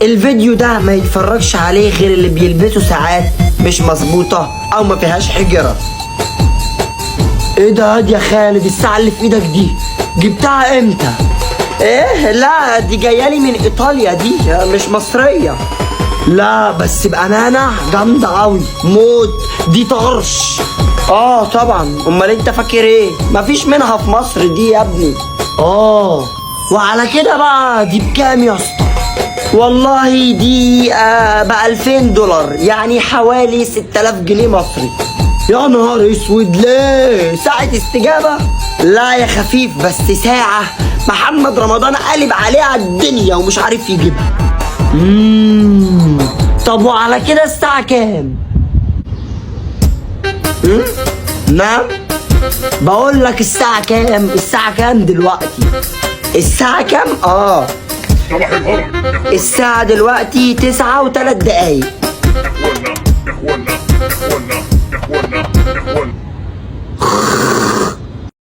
الفيديو ده ما يتفرجش عليه غير اللي بيلبسوا ساعات مش مظبوطة او ما فيهاش حجرة. ايه ده يا خالد، الساعة اللي في ايدك دي جبتها امتى؟ ايه لا دي جايالي من ايطاليا، دي مش مصرية. لا بس بأمانة جامدة قوي موت، دي طرش. اه طبعا، امال انت فاكر ايه؟ مفيش منها في مصر دي يا ابني. اه وعلى كده بقى دي بكام يا اسطى؟ والله دي ب$2000، يعني حوالي 6000 جنيه مصري. يا نهار اسود، ليه؟ ساعة استجابة؟ لا يا خفيف، بس ساعة محمد رمضان قلب عليها الدنيا ومش عارف يجيبها. طب وعلى كده الساعة كام؟ نعم؟ بقول لك الساعة كام؟ الساعة كام دلوقتي؟ الساعة كام؟ صباح الفل. الساعة دلوقتي 9:03. يا اخوانا